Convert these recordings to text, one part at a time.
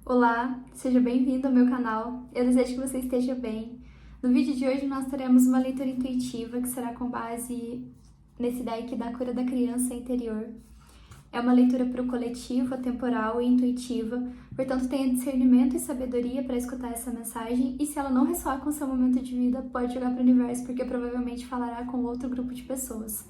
Olá, seja bem-vindo ao meu canal. Eu desejo que você esteja bem. No vídeo de hoje nós teremos uma leitura intuitiva que será com base nesse ideia aqui da cura da criança interior. É uma leitura para o coletivo, atemporal e intuitiva, portanto tenha discernimento e sabedoria para escutar essa mensagem e se ela não ressoar com seu momento de vida, pode jogar para o universo porque provavelmente falará com outro grupo de pessoas.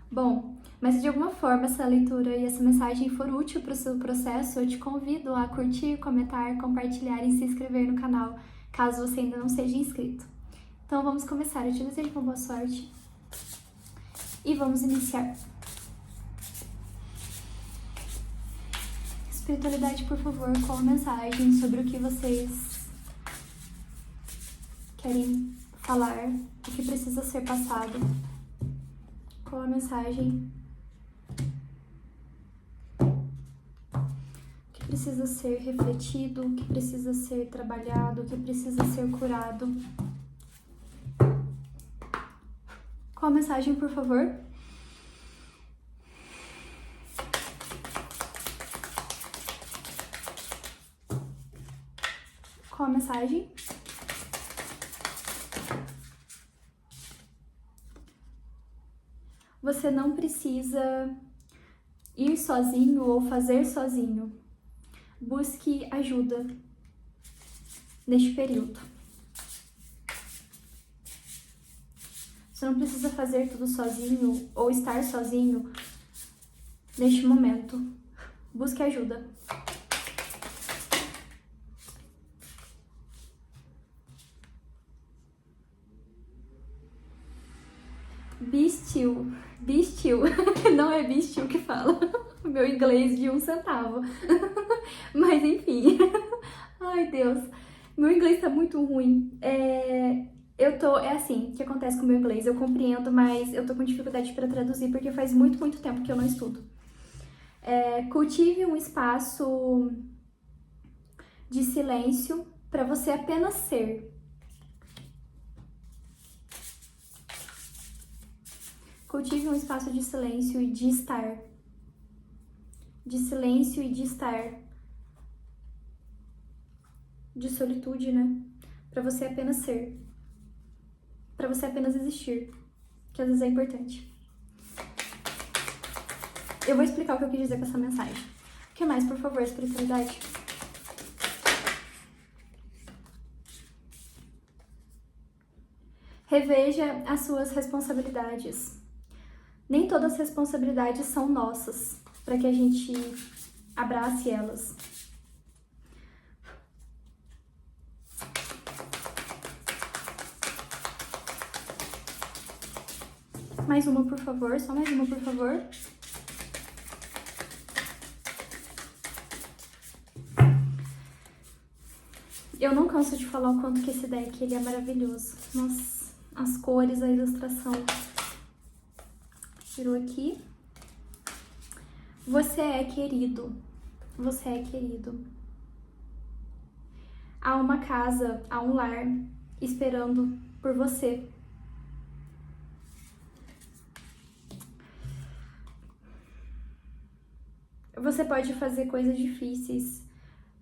Bom, mas se de alguma forma essa leitura e essa mensagem for útil para o seu processo, eu te convido a curtir, comentar, compartilhar e se inscrever no canal, caso você ainda não seja inscrito. Então vamos começar, eu te desejo uma boa sorte e vamos iniciar. Espiritualidade, por favor, qual a mensagem sobre o que vocês querem falar, o que precisa ser passado? Qual a mensagem que precisa ser refletido, que precisa ser trabalhado, que precisa ser curado? Qual a mensagem, por favor? Qual a mensagem? Você não precisa ir sozinho ou fazer sozinho. Busque ajuda neste período. Você não precisa fazer tudo sozinho ou estar sozinho neste momento. Busque ajuda. Be still. Be still. Não é be still que fala. Meu inglês de 1 centavo. Mas enfim. Ai, Deus. Meu inglês tá muito ruim. É assim, o que acontece com o meu inglês? Eu compreendo, mas eu tô com dificuldade para traduzir porque faz muito tempo que eu não estudo. Cultive um espaço de silêncio para você apenas ser. Cultive um espaço de silêncio e de estar. De silêncio e de estar. De solitude, né? Pra você apenas ser. Pra você apenas existir. Que às vezes é importante. Eu vou explicar o que eu quis dizer com essa mensagem. O que mais, por favor, espiritualidade? Reveja as suas responsabilidades. Nem todas as responsabilidades são nossas, para que a gente abrace elas. Mais uma, por favor, só mais uma, por favor. Eu não canso de falar o quanto que esse deck ele é maravilhoso. Nossa, as cores, a ilustração. Tirou aqui. Você é querido. Você é querido. Há uma casa, há um lar esperando por você. Você pode fazer coisas difíceis.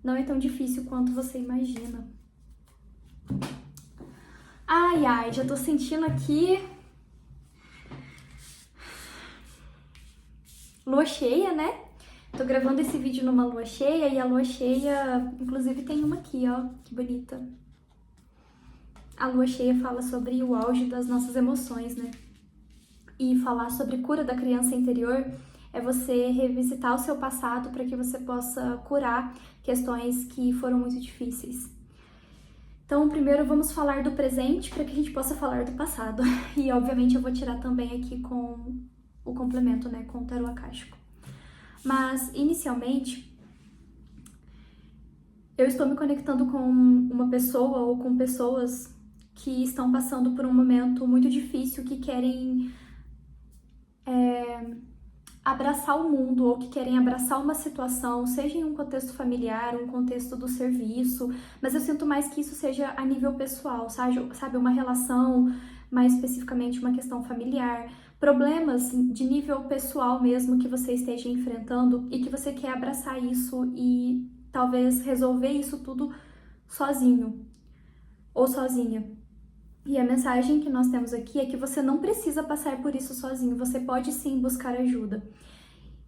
Não é tão difícil quanto você imagina. Ai, ai, já tô sentindo aqui lua cheia, né? Tô gravando esse vídeo numa lua cheia e a lua cheia, inclusive tem uma aqui, ó, que bonita. A lua cheia fala sobre o auge das nossas emoções, né? E falar sobre cura da criança interior é você revisitar o seu passado para que você possa curar questões que foram muito difíceis. Então, primeiro vamos falar do presente para que a gente possa falar do passado. E, obviamente, eu vou tirar também aqui com o complemento, né, com o tarô akáshico. Mas, inicialmente, eu estou me conectando com uma pessoa ou com pessoas que estão passando por um momento muito difícil, que querem abraçar o mundo ou que querem abraçar uma situação, seja em um contexto familiar, um contexto do serviço, mas eu sinto mais que isso seja a nível pessoal, sabe? Uma relação, mais especificamente uma questão familiar, problemas de nível pessoal mesmo que você esteja enfrentando e que você quer abraçar isso e talvez resolver isso tudo sozinho ou sozinha. E a mensagem que nós temos aqui é que você não precisa passar por isso sozinho, você pode sim buscar ajuda.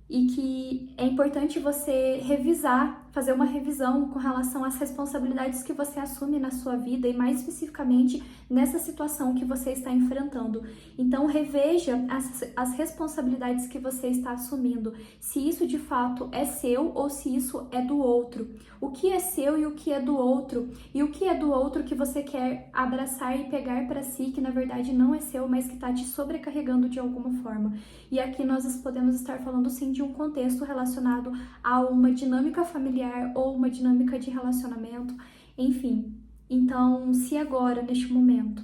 E que é importante você revisar, fazer uma revisão com relação às responsabilidades que você assume na sua vida e mais especificamente nessa situação que você está enfrentando. Então reveja as responsabilidades que você está assumindo, se isso de fato é seu ou se isso é do outro. O que é seu e o que é do outro, e o que é do outro que você quer abraçar e pegar para si, que na verdade não é seu, mas que está te sobrecarregando de alguma forma. E aqui nós podemos estar falando sim de um contexto relacionado a uma dinâmica familiar ou uma dinâmica de relacionamento, enfim. Então, se agora, neste momento,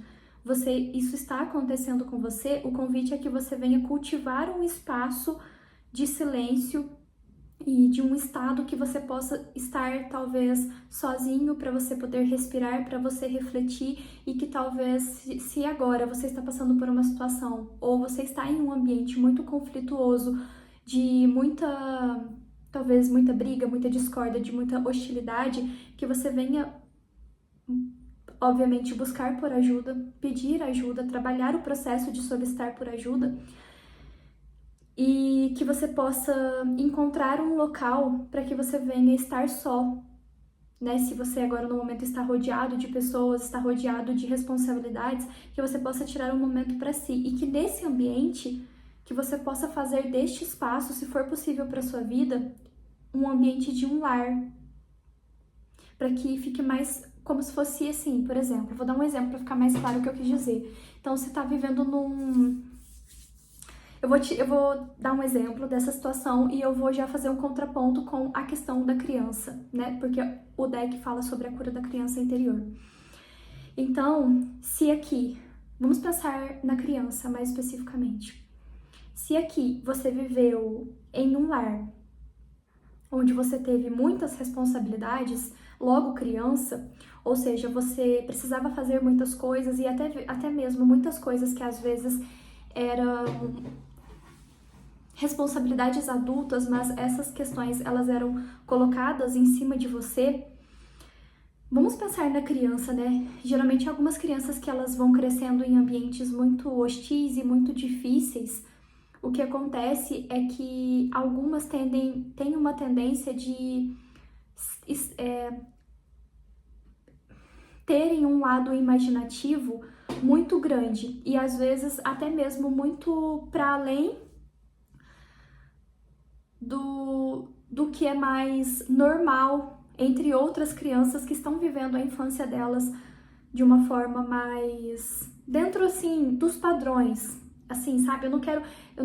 isso está acontecendo com você, o convite é que você venha cultivar um espaço de silêncio e de um estado que você possa estar talvez sozinho para você poder respirar, para você refletir e que talvez se agora você está passando por uma situação ou você está em um ambiente muito conflituoso, de talvez muita briga, muita discórdia, de muita hostilidade, que você venha obviamente buscar por ajuda, pedir ajuda, trabalhar o processo de solicitar por ajuda, e que você possa encontrar um local para que você venha estar só, né? Se você agora no momento está rodeado de pessoas, está rodeado de responsabilidades, que você possa tirar um momento para si e que nesse ambiente que você possa fazer deste espaço, se for possível para sua vida, um ambiente de um lar, para que fique mais como se fosse assim, por exemplo, vou dar um exemplo para ficar mais claro o que eu quis dizer. Então, você está vivendo Eu vou dar um exemplo dessa situação e eu vou já fazer um contraponto com a questão da criança, né? Porque o deck fala sobre a cura da criança interior. Então, se aqui, vamos pensar na criança mais especificamente. Se aqui você viveu em um lar onde você teve muitas responsabilidades, logo criança, ou seja, você precisava fazer muitas coisas e até mesmo muitas coisas que às vezes eram responsabilidades adultas, mas essas questões elas eram colocadas em cima de você. Vamos pensar na criança, né? Geralmente algumas crianças que elas vão crescendo em ambientes muito hostis e muito difíceis, o que acontece é que algumas têm uma tendência de terem um lado imaginativo muito grande e às vezes até mesmo muito para além do que é mais normal entre outras crianças que estão vivendo a infância delas de uma forma mais dentro assim dos padrões, assim, sabe? Eu não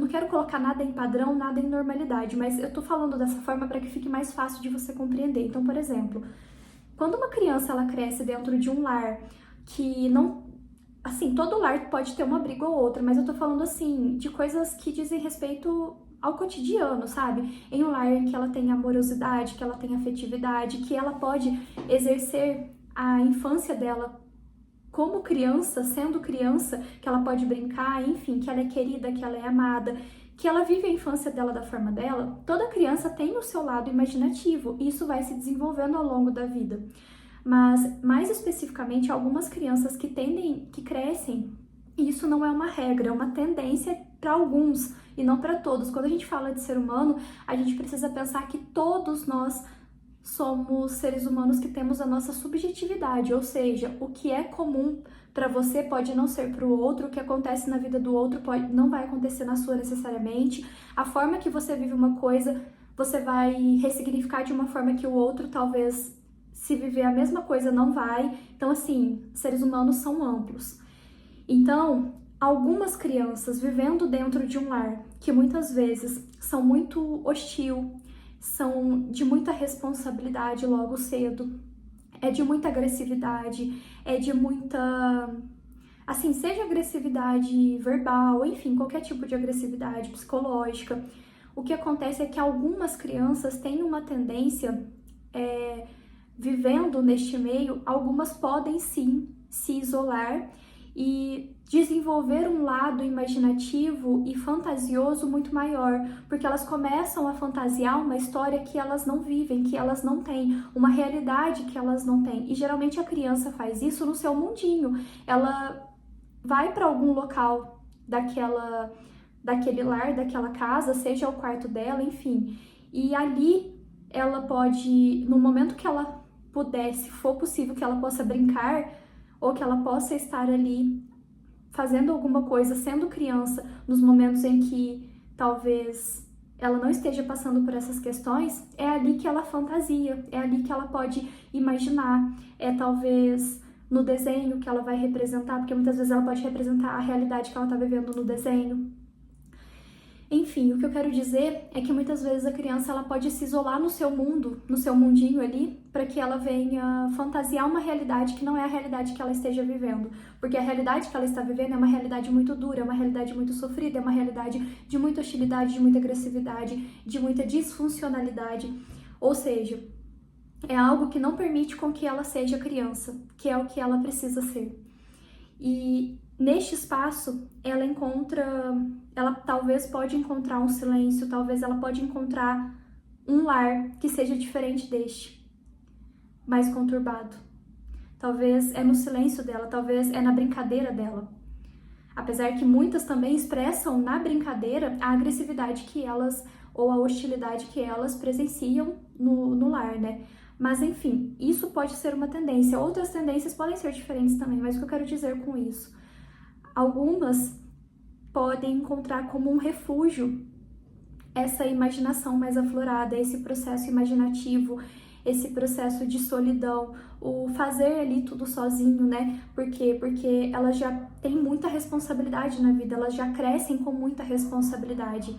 quero colocar nada em padrão, nada em normalidade, mas eu tô falando dessa forma para que fique mais fácil de você compreender. Então, por exemplo, quando uma criança ela cresce dentro de um lar que não, assim, todo lar pode ter uma briga ou outra, mas eu tô falando assim de coisas que dizem respeito ao cotidiano, sabe? Em um lar que ela tem amorosidade, que ela tem afetividade, que ela pode exercer a infância dela como criança, sendo criança, que ela pode brincar, enfim, que ela é querida, que ela é amada, que ela vive a infância dela da forma dela. Toda criança tem o seu lado imaginativo e isso vai se desenvolvendo ao longo da vida. Mas, mais especificamente, algumas crianças que crescem, e isso não é uma regra, é uma tendência para alguns e não para todos. Quando a gente fala de ser humano, a gente precisa pensar que todos nós somos seres humanos que temos a nossa subjetividade, ou seja, o que é comum para você pode não ser para o outro, o que acontece na vida do outro não vai acontecer na sua necessariamente, a forma que você vive uma coisa, você vai ressignificar de uma forma que o outro talvez, se viver a mesma coisa, não vai. Então, assim, seres humanos são amplos. Então, algumas crianças vivendo dentro de um lar que muitas vezes são muito hostil, são de muita responsabilidade logo cedo, é de muita agressividade, é de muita, assim, seja agressividade verbal, enfim, qualquer tipo de agressividade psicológica. O que acontece é que algumas crianças têm uma tendência, vivendo neste meio, algumas podem sim se isolar e desenvolver um lado imaginativo e fantasioso muito maior, porque elas começam a fantasiar uma história que elas não vivem, que elas não têm, uma realidade que elas não têm. E geralmente a criança faz isso no seu mundinho. Ela vai para algum local daquele lar, daquela casa, seja o quarto dela, enfim. E ali ela pode, no momento que ela puder, se for possível que ela possa brincar, ou que ela possa estar ali fazendo alguma coisa, sendo criança, nos momentos em que talvez ela não esteja passando por essas questões, é ali que ela fantasia, é ali que ela pode imaginar, é talvez no desenho que ela vai representar, porque muitas vezes ela pode representar a realidade que ela está vivendo no desenho. Enfim, o que eu quero dizer é que muitas vezes a criança ela pode se isolar no seu mundo, no seu mundinho ali, para que ela venha fantasiar uma realidade que não é a realidade que ela esteja vivendo. Porque a realidade que ela está vivendo é uma realidade muito dura, é uma realidade muito sofrida, é uma realidade de muita hostilidade, de muita agressividade, de muita disfuncionalidade. Ou seja, é algo que não permite com que ela seja criança, que é o que ela precisa ser. E neste espaço, ela talvez pode encontrar um silêncio, talvez ela pode encontrar um lar que seja diferente deste, mais conturbado. Talvez é no silêncio dela, talvez é na brincadeira dela. Apesar que muitas também expressam na brincadeira a agressividade que elas, ou a hostilidade que elas presenciam no lar, né? Mas enfim, isso pode ser uma tendência. Outras tendências podem ser diferentes também, mas o que eu quero dizer com isso? Algumas podem encontrar como um refúgio essa imaginação mais aflorada, esse processo imaginativo, esse processo de solidão, o fazer ali tudo sozinho, né? Por quê? Porque elas já têm muita responsabilidade na vida, elas já crescem com muita responsabilidade,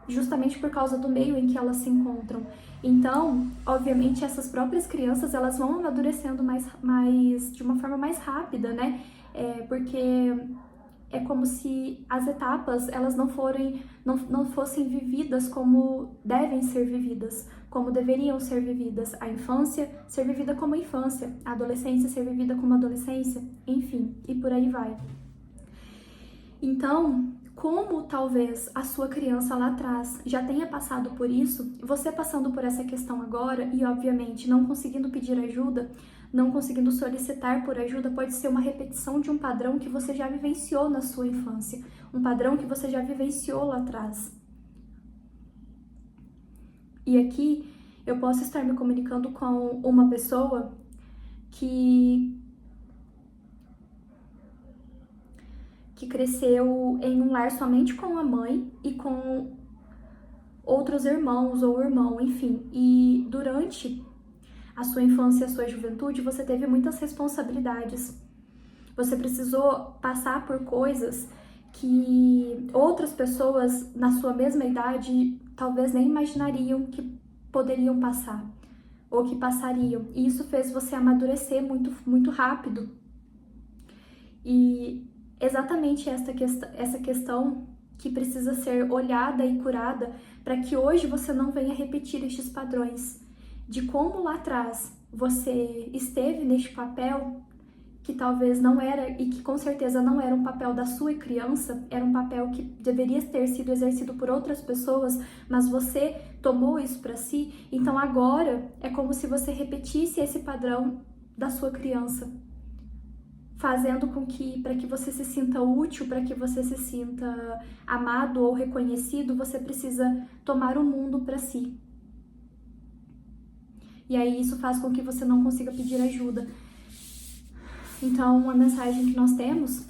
justamente por causa do meio em que elas se encontram. Então, obviamente, essas próprias crianças, elas vão amadurecendo de uma forma mais rápida, né? Porque é como se as etapas, elas não fossem vividas como devem ser vividas, como deveriam ser vividas. A infância ser vivida como infância, a adolescência ser vivida como adolescência, enfim, e por aí vai. Então, como talvez a sua criança lá atrás já tenha passado por isso, você passando por essa questão agora e, obviamente, não conseguindo pedir ajuda, não conseguindo solicitar por ajuda, pode ser uma repetição de um padrão que você já vivenciou na sua infância, um padrão que você já vivenciou lá atrás. E aqui eu posso estar me comunicando com uma pessoa que cresceu em um lar somente com a mãe e com outros irmãos ou irmão, enfim. E durante a sua infância e a sua juventude, você teve muitas responsabilidades. Você precisou passar por coisas que outras pessoas na sua mesma idade talvez nem imaginariam que poderiam passar ou que passariam. E isso fez você amadurecer muito, muito rápido. E exatamente essa questão que precisa ser olhada e curada para que hoje você não venha repetir estes padrões de como lá atrás você esteve neste papel que talvez não era e que com certeza não era um papel da sua criança, era um papel que deveria ter sido exercido por outras pessoas, mas você tomou isso para si. Então agora é como se você repetisse esse padrão da sua criança, fazendo com que, para que você se sinta útil, para que você se sinta amado ou reconhecido, você precisa tomar o mundo para si. E aí isso faz com que você não consiga pedir ajuda. Então, a mensagem que nós temos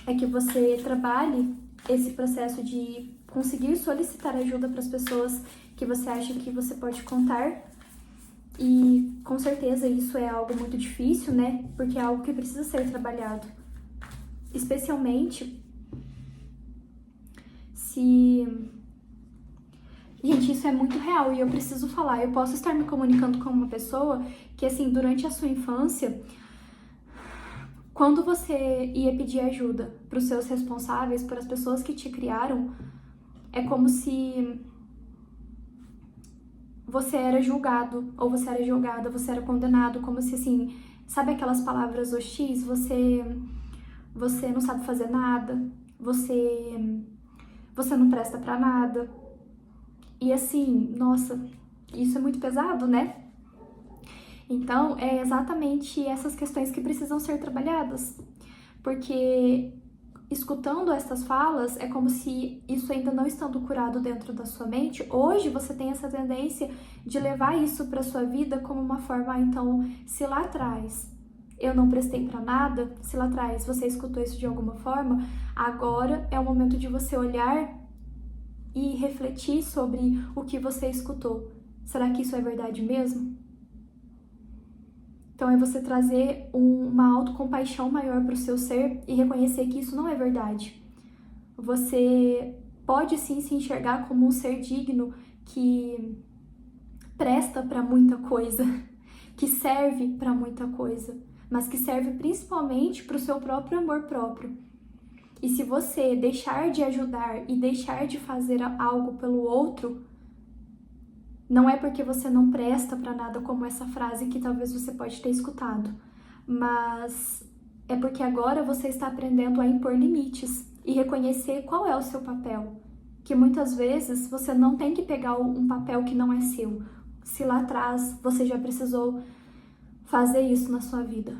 é que você trabalhe esse processo de conseguir solicitar ajuda para as pessoas que você acha que você pode contar. E com certeza isso é algo muito difícil, né? Porque é algo que precisa ser trabalhado. Especialmente se... Gente, isso é muito real e eu preciso falar. Eu posso estar me comunicando com uma pessoa que, assim, durante a sua infância, quando você ia pedir ajuda para os seus responsáveis, para as pessoas que te criaram, é como se você era julgado, ou você era julgada, você era condenado, como se assim, sabe aquelas palavras hostis? Você não sabe fazer nada, você não presta pra nada. E assim, nossa, isso é muito pesado, né? Então, é exatamente essas questões que precisam ser trabalhadas, porque escutando essas falas, é como se isso ainda não estando curado dentro da sua mente, hoje você tem essa tendência de levar isso para sua vida como uma forma, então, se lá atrás eu não prestei para nada, se lá atrás você escutou isso de alguma forma, agora é o momento de você olhar e refletir sobre o que você escutou. Será que isso é verdade mesmo? Então é você trazer uma autocompaixão maior para o seu ser e reconhecer que isso não é verdade. Você pode sim se enxergar como um ser digno que presta para muita coisa, que serve para muita coisa, mas que serve principalmente para o seu próprio amor próprio. E se você deixar de ajudar e deixar de fazer algo pelo outro, não é porque você não presta para nada, como essa frase que talvez você pode ter escutado, mas é porque agora você está aprendendo a impor limites e reconhecer qual é o seu papel. Que muitas vezes você não tem que pegar um papel que não é seu, se lá atrás você já precisou fazer isso na sua vida.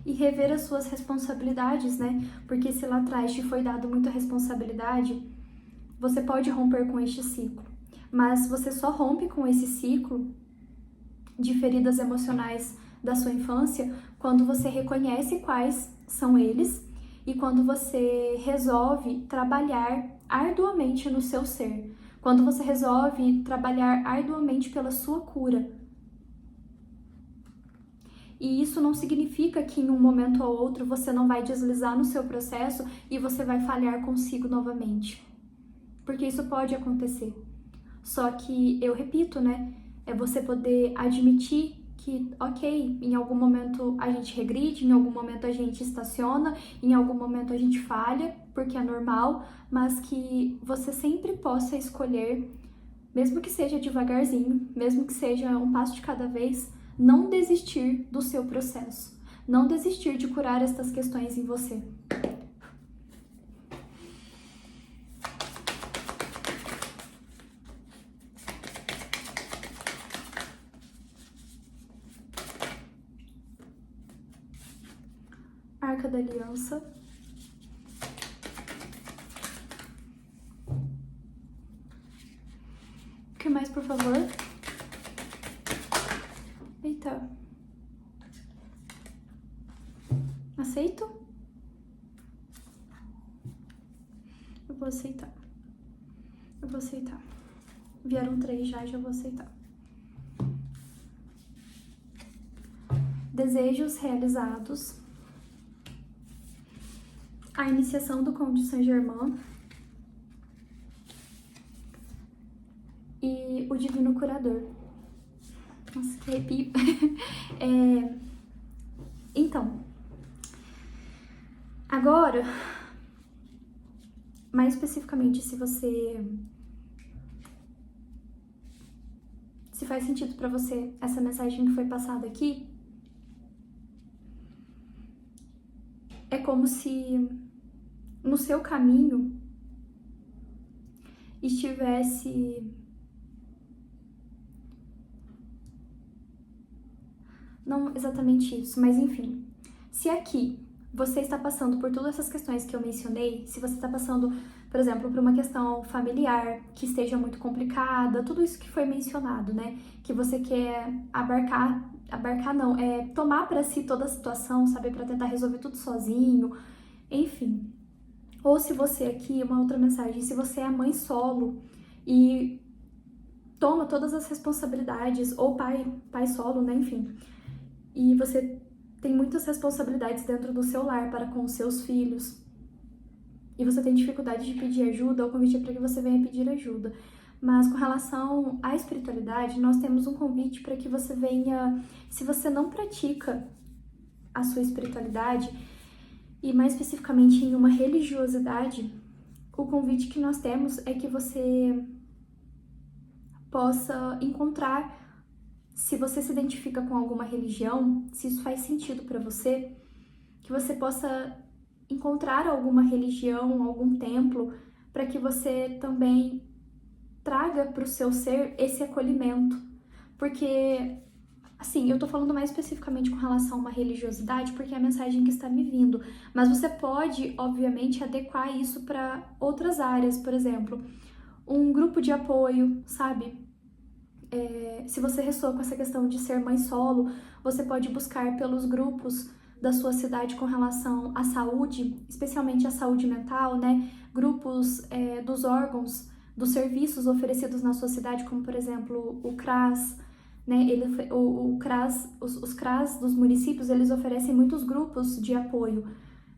E rever as suas responsabilidades, né? Porque se lá atrás te foi dado muita responsabilidade, você pode romper com este ciclo. Mas você só rompe com esse ciclo de feridas emocionais da sua infância quando você reconhece quais são eles e quando você resolve trabalhar arduamente no seu ser. Quando você resolve trabalhar arduamente pela sua cura. E isso não significa que em um momento ou outro você não vai deslizar no seu processo e você vai falhar consigo novamente. Porque isso pode acontecer. Só que, eu repito, né? É você poder admitir que, ok, em algum momento a gente regride, em algum momento a gente estaciona, em algum momento a gente falha, porque é normal, mas que você sempre possa escolher, mesmo que seja devagarzinho, mesmo que seja um passo de cada vez, não desistir do seu processo, não desistir de curar estas questões em você. Arca da Aliança. O que mais, por favor? Eita. Aceito? Eu vou aceitar. Eu vou aceitar. Vieram 3 já vou aceitar. Desejos realizados. A iniciação do Conde de Saint-Germain. E o Divino Curador. Nossa, que arrepio. Então, agora, mais especificamente, se faz sentido pra você essa mensagem que foi passada aqui, é como se no seu caminho estivesse... Não exatamente isso, mas enfim. Se aqui você está passando por todas essas questões que eu mencionei, se você está passando, por exemplo, por uma questão familiar que esteja muito complicada, tudo isso que foi mencionado, né? Que você quer tomar para si toda a situação, sabe? Para tentar resolver tudo sozinho, enfim. Ou se você aqui, uma outra mensagem, se você é mãe solo e toma todas as responsabilidades, ou pai solo, né? Enfim. E você tem muitas responsabilidades dentro do seu lar para com os seus filhos, e você tem dificuldade de pedir ajuda, o convite é para que você venha pedir ajuda. Mas com relação à espiritualidade, nós temos um convite para que você venha, se você não pratica a sua espiritualidade, e mais especificamente em uma religiosidade, o convite que nós temos é que você possa encontrar, se você se identifica com alguma religião, se isso faz sentido para você, que você possa encontrar alguma religião, algum templo, para que você também traga para o seu ser esse acolhimento. Porque, assim, eu tô falando mais especificamente com relação a uma religiosidade, porque é a mensagem que está me vindo. Mas você pode, obviamente, adequar isso para outras áreas, por exemplo, um grupo de apoio, sabe? Se você ressoa com essa questão de ser mãe solo, você pode buscar pelos grupos da sua cidade com relação à saúde, especialmente à saúde mental, né? Grupos dos órgãos, dos serviços oferecidos na sua cidade, como por exemplo o CRAS, né? O CRAS, os CRAS dos municípios, eles oferecem muitos grupos de apoio,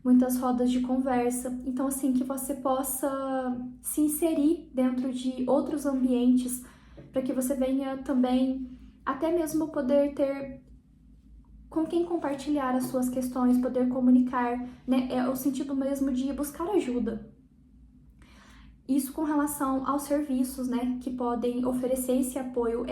muitas rodas de conversa. Então, assim, que você possa se inserir dentro de outros ambientes, para que você venha também até mesmo poder ter com quem compartilhar as suas questões, poder comunicar, né? É o sentido mesmo de buscar ajuda. Isso com relação aos serviços, né, que podem oferecer esse apoio,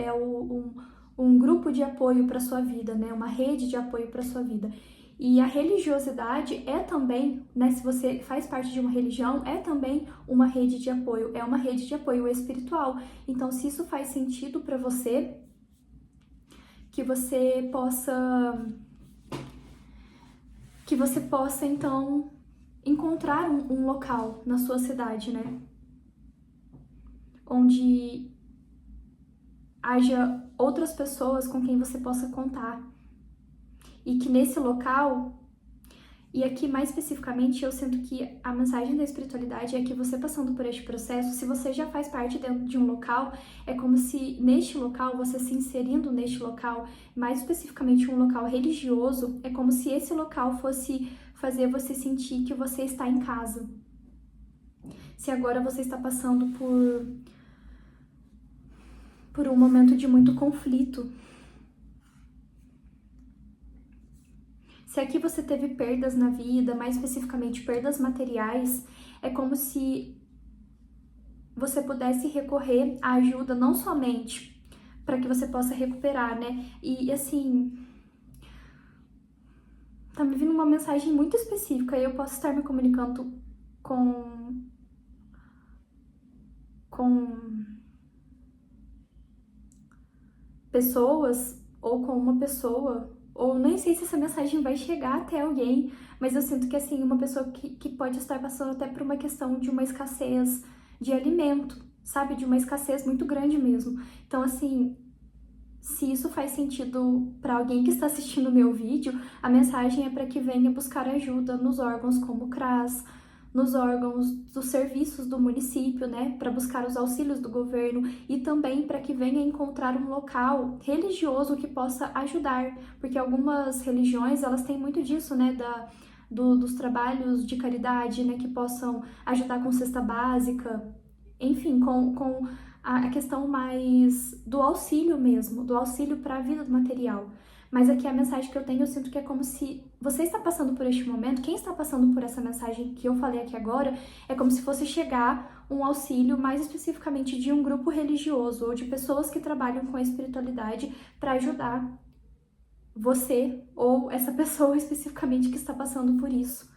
um grupo de apoio para sua vida, né, uma rede de apoio para sua vida. E a religiosidade é também, né, se você faz parte de uma religião, é também uma rede de apoio, é uma rede de apoio espiritual. Então, se isso faz sentido para você, que você possa então encontrar um local na sua cidade, né, onde haja outras pessoas com quem você possa contar. E que nesse local, e aqui mais especificamente, eu sinto que a mensagem da espiritualidade é que você passando por este processo, se você já faz parte dentro de um local, é como se neste local, você se inserindo neste local, mais especificamente um local religioso, é como se esse local fosse fazer você sentir que você está em casa. Se agora você está passando por um momento de muito conflito, se aqui você teve perdas na vida, mais especificamente perdas materiais, é como se você pudesse recorrer à ajuda não somente para que você possa recuperar, né? E assim, tá me vindo uma mensagem muito específica e eu posso estar me comunicando com pessoas ou com uma pessoa, ou nem sei se essa mensagem vai chegar até alguém, mas eu sinto que, assim, uma pessoa que pode estar passando até por uma questão de uma escassez de alimento, sabe? De uma escassez muito grande mesmo. Então, assim, se isso faz sentido para alguém que está assistindo o meu vídeo, a mensagem é para que venha buscar ajuda nos órgãos como o CRAS, nos órgãos dos serviços do município, né, para buscar os auxílios do governo e também para que venha encontrar um local religioso que possa ajudar, porque algumas religiões, elas têm muito disso, né, dos trabalhos de caridade, né, que possam ajudar com cesta básica, enfim, com a questão mais do auxílio mesmo, do auxílio para a vida do material. Mas aqui a mensagem que eu tenho, eu sinto que é como se você está passando por este momento, quem está passando por essa mensagem que eu falei aqui agora, é como se fosse chegar um auxílio mais especificamente de um grupo religioso ou de pessoas que trabalham com a espiritualidade para ajudar você ou essa pessoa especificamente que está passando por isso.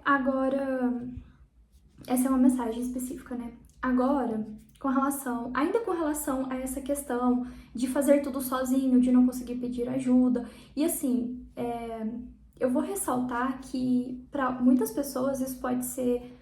Agora, essa é uma mensagem específica, né? Agora, ainda com relação a essa questão de fazer tudo sozinho, de não conseguir pedir ajuda, e assim, eu vou ressaltar que para muitas pessoas isso pode ser,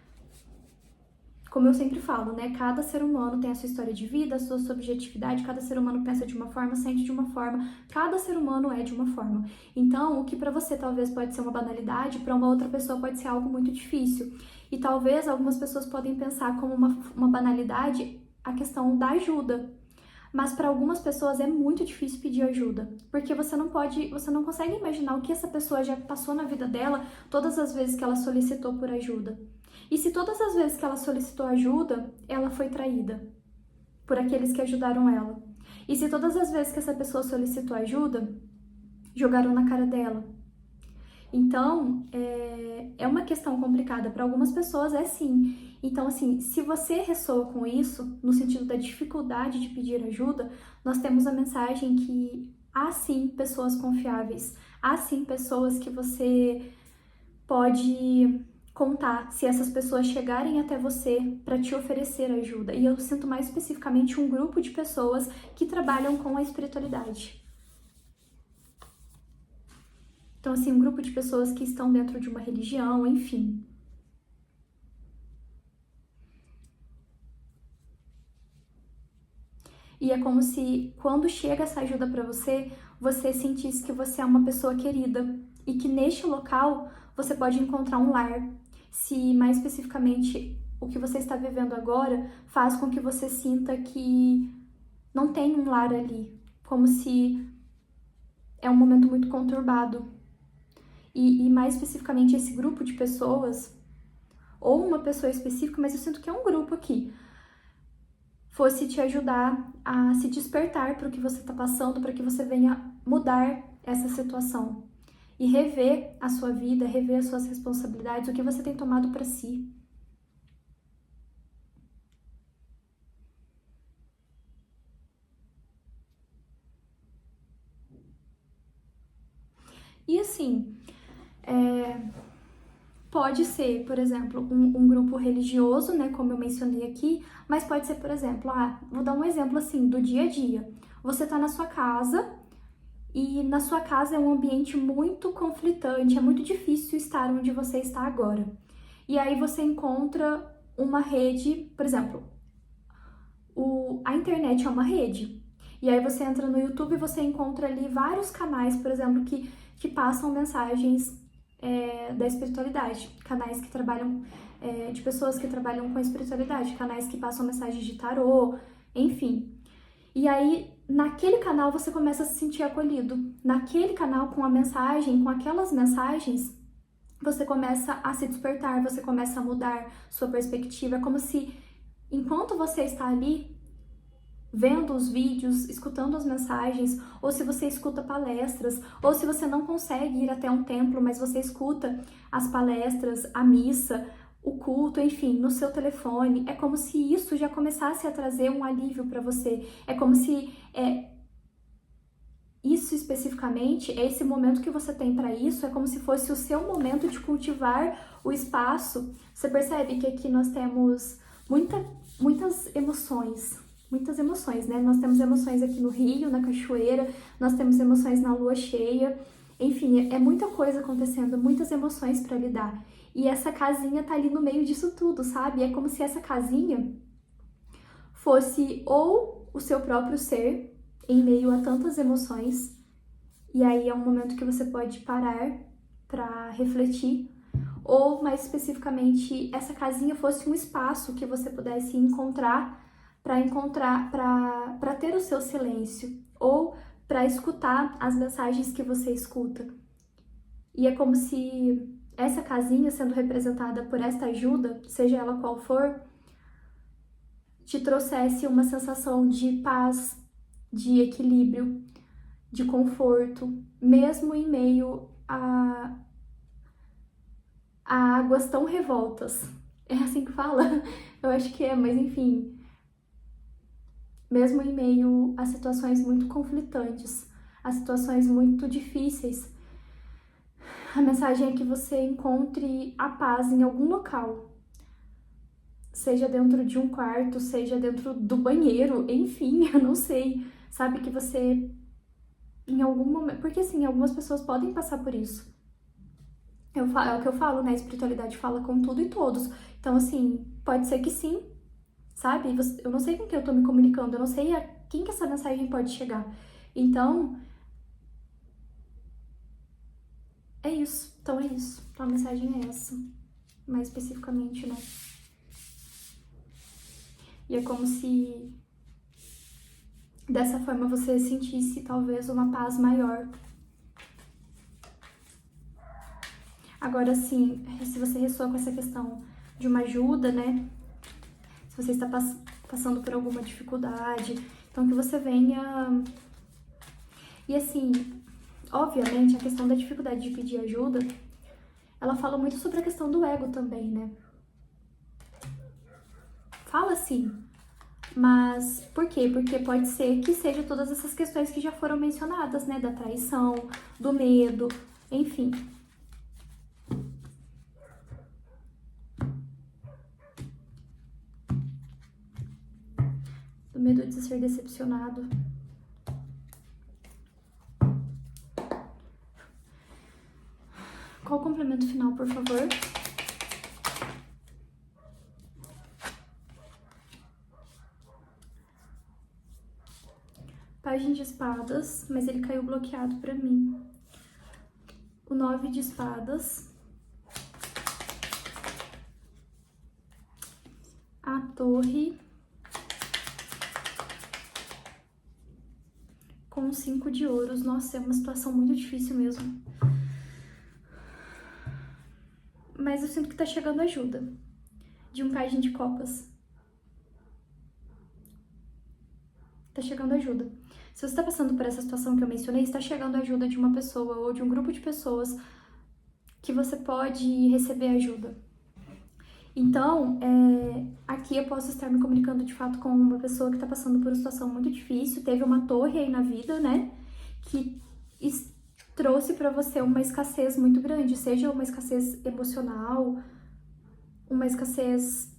como eu sempre falo, né? Cada ser humano tem a sua história de vida, a sua subjetividade, cada ser humano pensa de uma forma, sente de uma forma, cada ser humano é de uma forma. Então, o que para você talvez pode ser uma banalidade, para uma outra pessoa pode ser algo muito difícil. E talvez algumas pessoas podem pensar como uma banalidade a questão da ajuda. Mas para algumas pessoas é muito difícil pedir ajuda, porque você não consegue imaginar o que essa pessoa já passou na vida dela todas as vezes que ela solicitou por ajuda. E se todas as vezes que ela solicitou ajuda, ela foi traída por aqueles que ajudaram ela. E se todas as vezes que essa pessoa solicitou ajuda, jogaram na cara dela. Então, é uma questão complicada. Para algumas pessoas é sim. Então, assim, se você ressoa com isso, no sentido da dificuldade de pedir ajuda, nós temos a mensagem que há sim pessoas confiáveis, há sim pessoas que você pode contar se essas pessoas chegarem até você para te oferecer ajuda. E eu sinto mais especificamente um grupo de pessoas que trabalham com a espiritualidade. Então, assim, um grupo de pessoas que estão dentro de uma religião, enfim. E é como se, quando chega essa ajuda para você, você sentisse que você é uma pessoa querida e que neste local você pode encontrar um lar. Se mais especificamente o que você está vivendo agora faz com que você sinta que não tem um lar ali, como se é um momento muito conturbado. E mais especificamente esse grupo de pessoas, ou uma pessoa específica, mas eu sinto que é um grupo aqui, fosse te ajudar a se despertar para o que você está passando, para que você venha mudar essa situação e rever a sua vida, rever as suas responsabilidades, o que você tem tomado para si. E assim, pode ser, por exemplo, um grupo religioso, né, como eu mencionei aqui, mas pode ser, por exemplo, vou dar um exemplo assim, do dia a dia. Você tá na sua casa e na sua casa é um ambiente muito conflitante, é muito difícil estar onde você está agora. E aí você encontra uma rede, por exemplo, a internet é uma rede. E aí você entra no YouTube e você encontra ali vários canais, por exemplo, que passam mensagens da espiritualidade, canais que trabalham, de pessoas que trabalham com a espiritualidade, canais que passam mensagens de tarô, enfim. E aí, naquele canal você começa a se sentir acolhido. Naquele canal, com a mensagem, com aquelas mensagens, você começa a se despertar, você começa a mudar sua perspectiva. É como se, enquanto você está ali, vendo os vídeos, escutando as mensagens, ou se você escuta palestras, ou se você não consegue ir até um templo, mas você escuta as palestras, a missa, o culto, enfim, no seu telefone, é como se isso já começasse a trazer um alívio para você. É como se isso especificamente, esse momento que você tem para isso, é como se fosse o seu momento de cultivar o espaço. Você percebe que aqui nós temos muitas emoções, né? Nós temos emoções aqui no rio, na cachoeira, nós temos emoções na lua cheia, enfim, é muita coisa acontecendo, muitas emoções para lidar. E essa casinha tá ali no meio disso tudo, sabe? É como se essa casinha fosse ou o seu próprio ser em meio a tantas emoções, e aí é um momento que você pode parar para refletir, ou mais especificamente, essa casinha fosse um espaço que você pudesse para ter o seu silêncio, ou para escutar as mensagens que você escuta. E é como se essa casinha, sendo representada por esta ajuda, seja ela qual for, te trouxesse uma sensação de paz, de equilíbrio, de conforto, mesmo em meio a águas tão revoltas. É assim que fala? Eu acho que é, mas enfim. Mesmo em meio a situações muito conflitantes, a situações muito difíceis, a mensagem é que você encontre a paz em algum local. Seja dentro de um quarto, seja dentro do banheiro, enfim, eu não sei. Sabe que você, em algum momento... Porque, assim, algumas pessoas podem passar por isso. É o que eu falo, né? A espiritualidade fala com tudo e todos. Então, assim, pode ser que sim, sabe? Eu não sei com quem eu tô me comunicando, eu não sei a quem que essa mensagem pode chegar. Então, é isso. Então é isso. Então a mensagem é essa. Mais especificamente, né? E é como se dessa forma você sentisse talvez uma paz maior. Agora sim, se você ressoa com essa questão de uma ajuda, né? Se você está passando por alguma dificuldade, então que você venha... E assim, obviamente, a questão da dificuldade de pedir ajuda, ela fala muito sobre a questão do ego também, né? Fala sim, mas por quê? Porque pode ser que seja todas essas questões que já foram mencionadas, né? Da traição, do medo, enfim. Do medo de ser decepcionado. Qual o complemento final, por favor? Pajem de espadas, mas ele caiu bloqueado pra mim. O 9 de espadas. A torre. Com 5 de ouros. Nossa, é uma situação muito difícil mesmo. Mas eu sinto que tá chegando ajuda. De um pajem de copas. Tá chegando ajuda. Se você tá passando por essa situação que eu mencionei, está chegando ajuda de uma pessoa ou de um grupo de pessoas que você pode receber ajuda. Então, aqui eu posso estar me comunicando de fato com uma pessoa que tá passando por uma situação muito difícil, teve uma torre aí na vida, né? Que trouxe pra você uma escassez muito grande, seja uma escassez emocional, uma escassez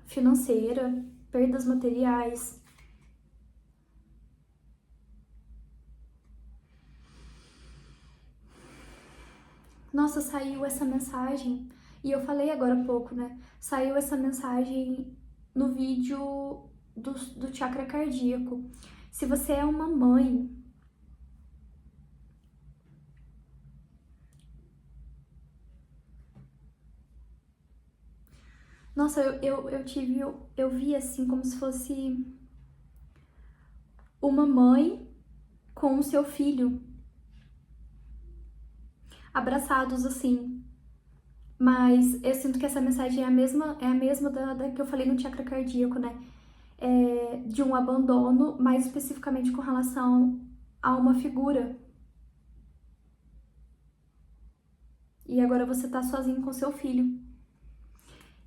financeira, perdas materiais. Nossa, saiu essa mensagem, e eu falei agora há pouco, né? Saiu essa mensagem no vídeo do chakra cardíaco. Se você é uma mãe, nossa, eu vi assim como se fosse uma mãe com o seu filho, abraçados assim. Mas eu sinto que essa mensagem é a mesma da que eu falei no chakra cardíaco, né? De um abandono, mais especificamente com relação a uma figura. E agora você tá sozinho com seu filho.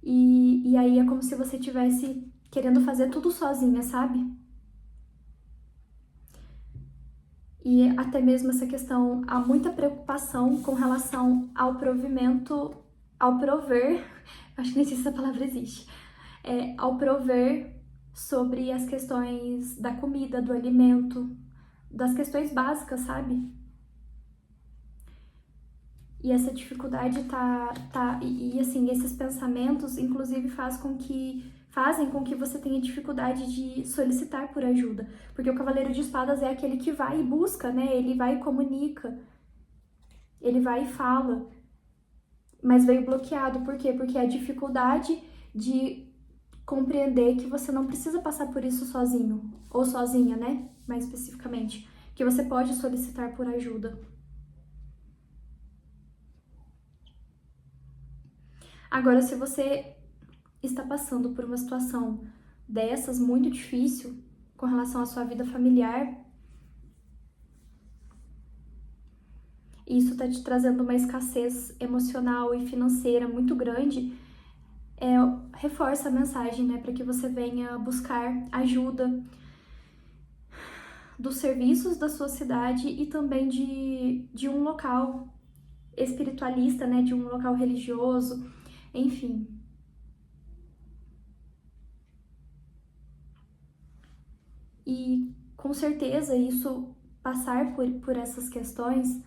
E aí é como se você tivesse querendo fazer tudo sozinha, sabe? E até mesmo essa questão, há muita preocupação com relação ao provimento, ao prover, acho que nem sei se essa palavra existe, ao prover sobre as questões da comida, do alimento, das questões básicas, sabe? E essa dificuldade e assim, esses pensamentos, inclusive, fazem com que você tenha dificuldade de solicitar por ajuda. Porque o Cavaleiro de Espadas é aquele que vai e busca, né? Ele vai e comunica. Ele vai e fala. Mas veio bloqueado. Por quê? Porque a dificuldade de compreender que você não precisa passar por isso sozinho. Ou sozinha, né? Mais especificamente. Que você pode solicitar por ajuda. Agora, se você está passando por uma situação dessas muito difícil com relação à sua vida familiar, e isso está te trazendo uma escassez emocional e financeira muito grande, reforça a mensagem, né, para que você venha buscar ajuda dos serviços da sua cidade e também de um local espiritualista, né, de um local religioso, enfim. E com certeza isso, passar por essas questões,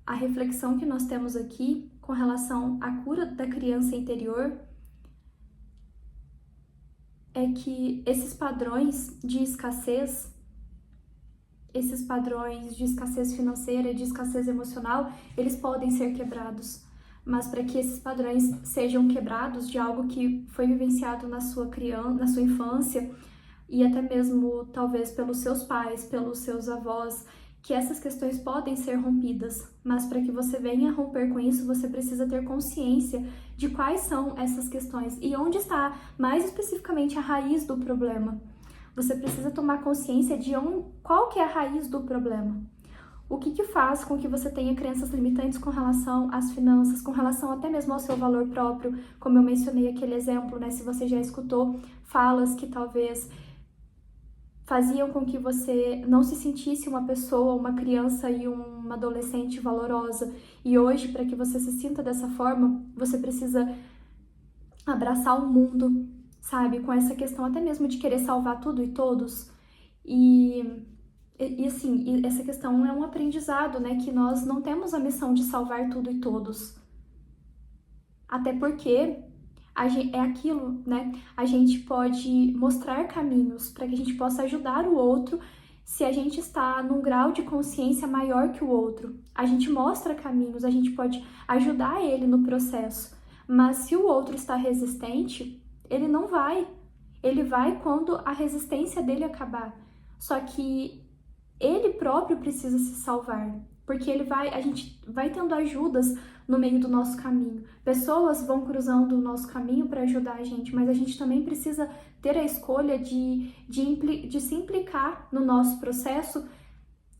a reflexão que nós temos aqui com relação à cura da criança interior é que esses padrões de escassez financeira, de escassez emocional, eles podem ser quebrados. Mas para que esses padrões sejam quebrados de algo que foi vivenciado na sua infância, e até mesmo talvez pelos seus pais, pelos seus avós, que essas questões podem ser rompidas, mas para que você venha romper com isso, você precisa ter consciência de quais são essas questões e onde está mais especificamente a raiz do problema. Você precisa tomar consciência de qual que é a raiz do problema. O que faz com que você tenha crenças limitantes com relação às finanças, com relação até mesmo ao seu valor próprio, como eu mencionei aquele exemplo, né? Se você já escutou falas que talvez faziam com que você não se sentisse uma pessoa, uma criança e uma adolescente valorosa. E hoje, para que você se sinta dessa forma, você precisa abraçar o mundo, sabe? Com essa questão até mesmo de querer salvar tudo e todos. E assim, essa questão é um aprendizado, né? Que nós não temos a missão de salvar tudo e todos. Até porque é aquilo, né? A gente pode mostrar caminhos para que a gente possa ajudar o outro se a gente está num grau de consciência maior que o outro. A gente mostra caminhos, a gente pode ajudar ele no processo. Mas se o outro está resistente, ele não vai. Ele vai quando a resistência dele acabar. Só que ele próprio precisa se salvar, porque a gente vai tendo ajudas no meio do nosso caminho. Pessoas vão cruzando o nosso caminho para ajudar a gente, mas a gente também precisa ter a escolha de se implicar no nosso processo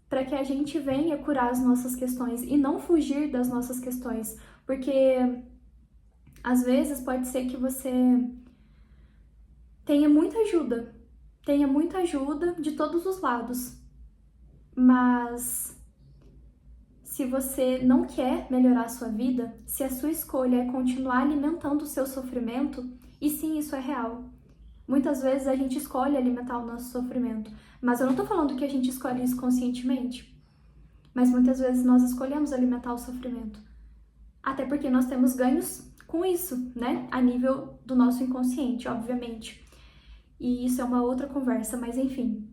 para que a gente venha curar as nossas questões e não fugir das nossas questões, porque às vezes pode ser que você tenha muita ajuda de todos os lados, mas se você não quer melhorar a sua vida, se a sua escolha é continuar alimentando o seu sofrimento, e sim, isso é real. Muitas vezes a gente escolhe alimentar o nosso sofrimento, mas eu não tô falando que a gente escolhe isso conscientemente, mas muitas vezes nós escolhemos alimentar o sofrimento. Até porque nós temos ganhos com isso, né? A nível do nosso inconsciente, obviamente. E isso é uma outra conversa, mas enfim.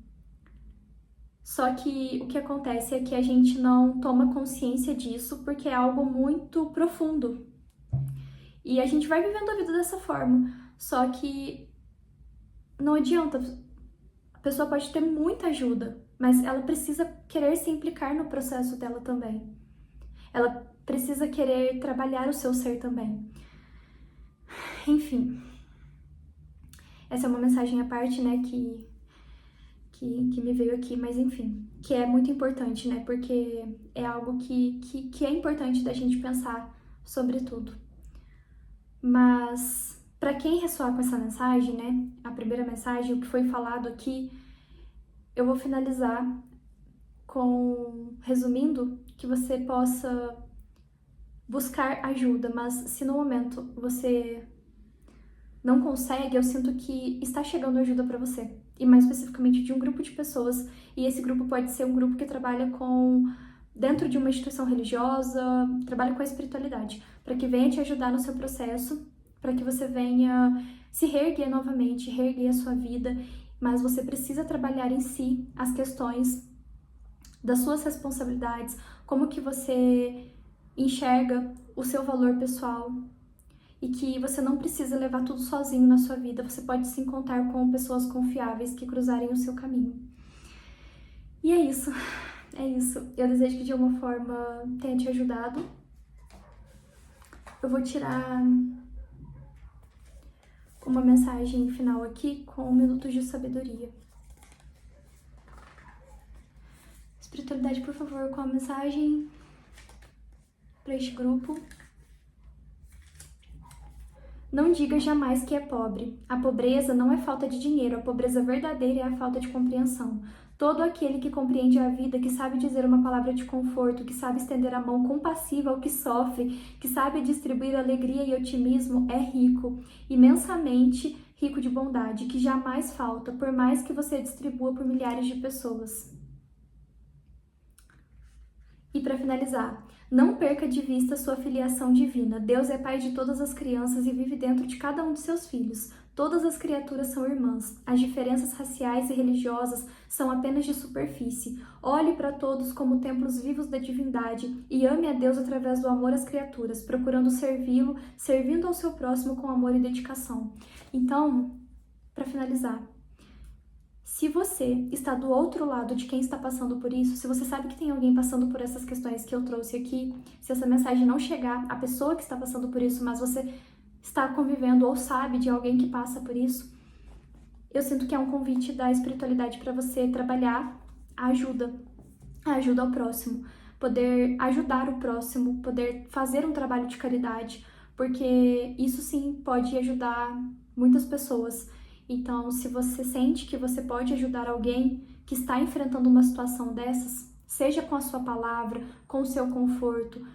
Só que o que acontece é que a gente não toma consciência disso porque é algo muito profundo. E a gente vai vivendo a vida dessa forma. Só que não adianta. A pessoa pode ter muita ajuda, mas ela precisa querer se implicar no processo dela também. Ela precisa querer trabalhar o seu ser também. Enfim. Essa é uma mensagem à parte, né, que me veio aqui, mas enfim, que é muito importante, né, porque é algo que é importante da gente pensar sobre tudo. Mas, para quem ressoar com essa mensagem, né, a primeira mensagem, o que foi falado aqui, eu vou finalizar resumindo, que você possa buscar ajuda, mas se no momento você não consegue, eu sinto que está chegando ajuda para você. E mais especificamente de um grupo de pessoas. E esse grupo pode ser um grupo que trabalha dentro de uma instituição religiosa, trabalha com a espiritualidade, para que venha te ajudar no seu processo, para que você venha se reerguer novamente, reerguer a sua vida. Mas você precisa trabalhar em si as questões das suas responsabilidades, como que você enxerga o seu valor pessoal, e que você não precisa levar tudo sozinho na sua vida, você pode se encontrar com pessoas confiáveis que cruzarem o seu caminho. E é isso. Eu desejo que de alguma forma tenha te ajudado. Eu vou tirar uma mensagem final aqui com minutos de sabedoria. Espiritualidade, por favor, com a mensagem para este grupo. Não diga jamais que é pobre. A pobreza não é falta de dinheiro, a pobreza verdadeira é a falta de compreensão. Todo aquele que compreende a vida, que sabe dizer uma palavra de conforto, que sabe estender a mão compassiva ao que sofre, que sabe distribuir alegria e otimismo, é rico, imensamente rico de bondade, que jamais falta, por mais que você distribua por milhares de pessoas. E para finalizar, não perca de vista sua filiação divina. Deus é pai de todas as crianças e vive dentro de cada um de seus filhos. Todas as criaturas são irmãs. As diferenças raciais e religiosas são apenas de superfície. Olhe para todos como templos vivos da divindade e ame a Deus através do amor às criaturas, procurando servi-lo, servindo ao seu próximo com amor e dedicação. Então, para finalizar, Se você está do outro lado de quem está passando por isso, se você sabe que tem alguém passando por essas questões que eu trouxe aqui, se essa mensagem não chegar à pessoa que está passando por isso, mas você está convivendo ou sabe de alguém que passa por isso, eu sinto que é um convite da espiritualidade para você trabalhar a ajuda ao próximo, poder ajudar o próximo, poder fazer um trabalho de caridade, porque isso sim pode ajudar muitas pessoas. Então, se você sente que você pode ajudar alguém que está enfrentando uma situação dessas, seja com a sua palavra, com o seu conforto,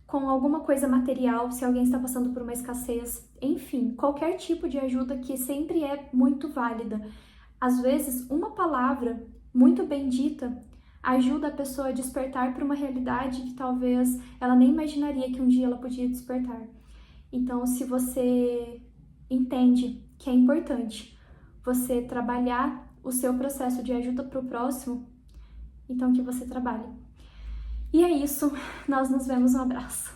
com alguma coisa material, se alguém está passando por uma escassez, enfim, qualquer tipo de ajuda que sempre é muito válida. Às vezes, uma palavra muito bendita ajuda a pessoa a despertar para uma realidade que talvez ela nem imaginaria que um dia ela podia despertar. Então, se você entende que é importante você trabalhar o seu processo de ajuda para o próximo, então que você trabalhe. E é isso, nós nos vemos, um abraço.